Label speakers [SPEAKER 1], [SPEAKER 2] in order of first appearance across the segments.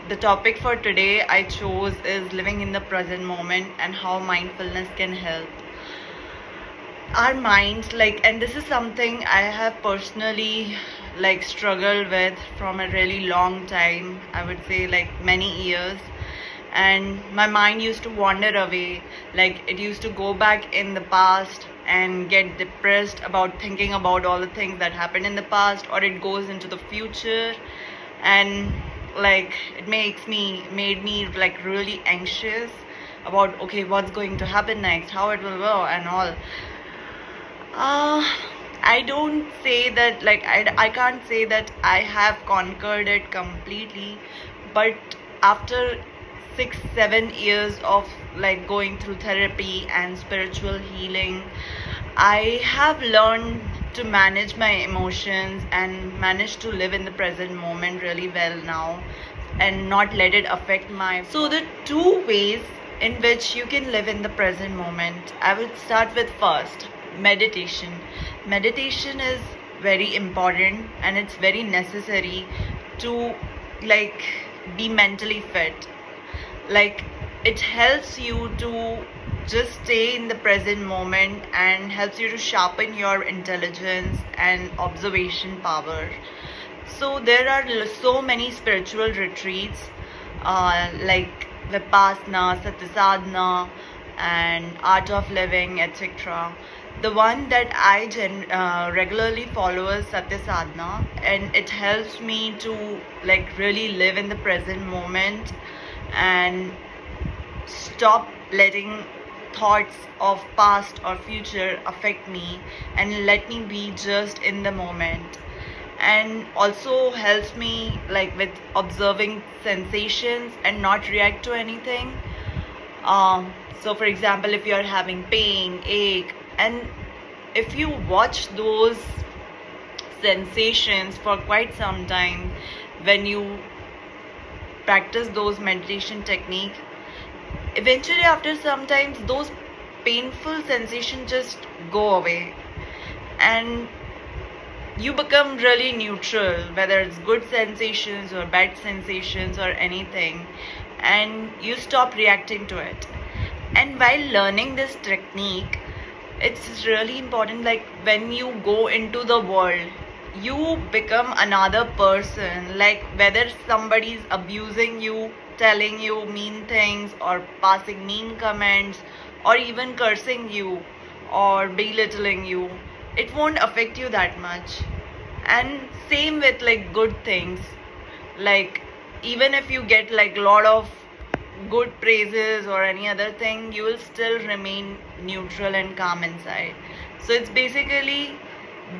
[SPEAKER 1] the topic for today I chose is living in the present moment and how mindfulness can help our minds. And this is something I have personally struggled with from a really long time. I would say many years. And my mind used to wander away. It used to go back in the past and get depressed about thinking about all the things that happened in the past, or it goes into the future, and it made me really anxious about, okay, what's going to happen next, how it will go and all. I don't say that I can't say that I have conquered it completely, but after 6-7 years of going through therapy and spiritual healing, I have learned to manage my emotions and manage to live in the present moment really well now and not let it affect my. So the two ways in which you can live in the present moment, I would start with first meditation. Meditation is very important and it's very necessary to be mentally fit. It helps you to just stay in the present moment and helps you to sharpen your intelligence and observation power. So there are so many spiritual retreats like Vipassana, Satyasadhana, and Art of Living, etc. The one that I regularly follow is Satyasadhana, and it helps me to really live in the present moment and stop letting thoughts of past or future affect me and let me be just in the moment. And also helps me with observing sensations and not react to anything. So for example, if you're having pain, ache, and if you watch those sensations for quite some time, when you practice those meditation technique, eventually after sometimes those painful sensations just go away and you become really neutral, whether it's good sensations or bad sensations or anything, and you stop reacting to it. And while learning this technique, it's really important, when you go into the world, you become another person. Whether somebody's abusing you, telling you mean things, or passing mean comments, or even cursing you or belittling you, it won't affect you that much. And same with good things. Even if you get lot of good praises or any other thing, you will still remain neutral and calm inside. So it's basically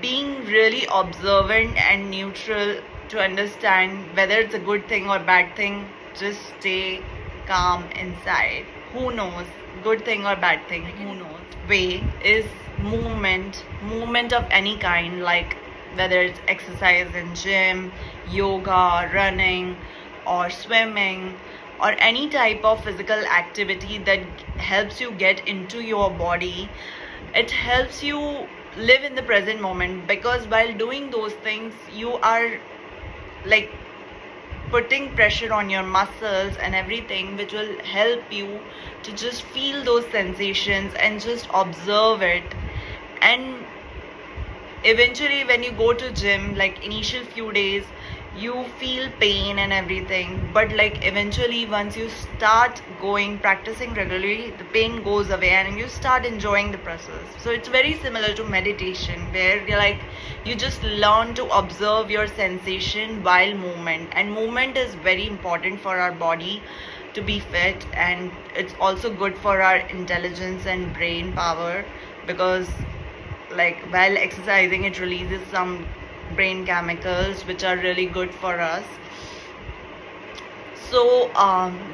[SPEAKER 1] being really observant and neutral to understand whether it's a good thing or bad thing. Just stay calm inside. Who knows? Good thing or bad thing, who knows? Way is movement of any kind, whether it's exercise in gym, yoga, running, or swimming, or any type of physical activity that helps you get into your body. It helps you live in the present moment, because while doing those things, you are putting pressure on your muscles and everything, which will help you to just feel those sensations and just observe it. And eventually when you go to gym, initial few days you feel pain and everything, but eventually once you start practicing regularly, the pain goes away and you start enjoying the process. So it's very similar to meditation, where you just learn to observe your sensation while movement. And movement is very important for our body to be fit, and it's also good for our intelligence and brain power, because while exercising, it releases some brain chemicals which are really good for us. So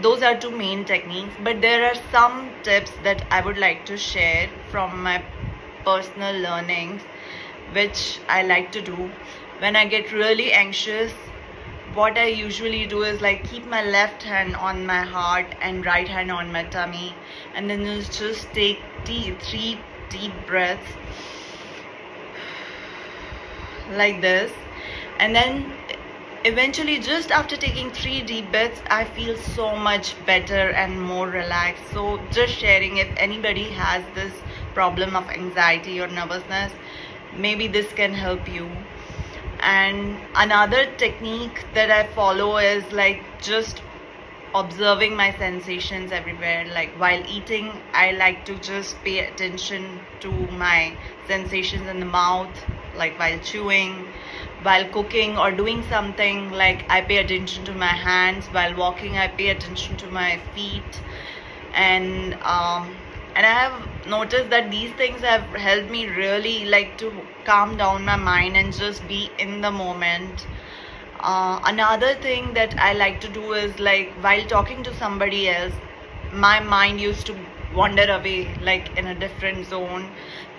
[SPEAKER 1] those are two main techniques, but there are some tips that I would like to share from my personal learnings, which I like to do when I get really anxious. What I usually do is keep my left hand on my heart and right hand on my tummy, and then just take 3 deep breaths like this, and then eventually, just after taking 3 deep breaths, I feel so much better and more relaxed. So just sharing, if anybody has this problem of anxiety or nervousness, maybe this can help you. And another technique that I follow is like just observing my sensations everywhere. Like while eating, I like to just pay attention to my sensations in the mouth, like while chewing, while cooking or doing something. Like I pay attention to my hands. While walking, I pay attention to my feet. And I have noticed that these things have helped me really like to calm down my mind and just be in the moment. Another thing that I like to do is like while talking to somebody else, my mind used to wander away like in a different zone.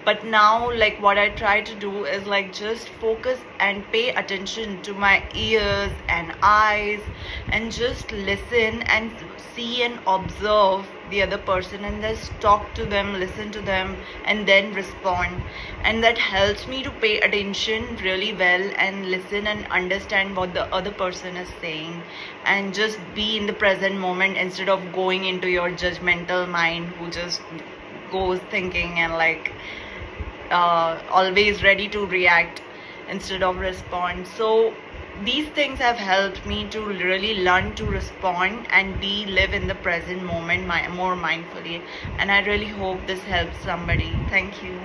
[SPEAKER 1] But now, like what I try to do is like just focus and pay attention to my ears and eyes and just listen and see and observe the other person and just talk to them, listen to them, and then respond. And that helps me to pay attention really well and listen and understand what the other person is saying and just be in the present moment instead of going into your judgmental mind who just goes thinking and like always ready to react instead of respond. So these things have helped me to really learn to respond and live in the present moment more mindfully, and I really hope this helps somebody. Thank you.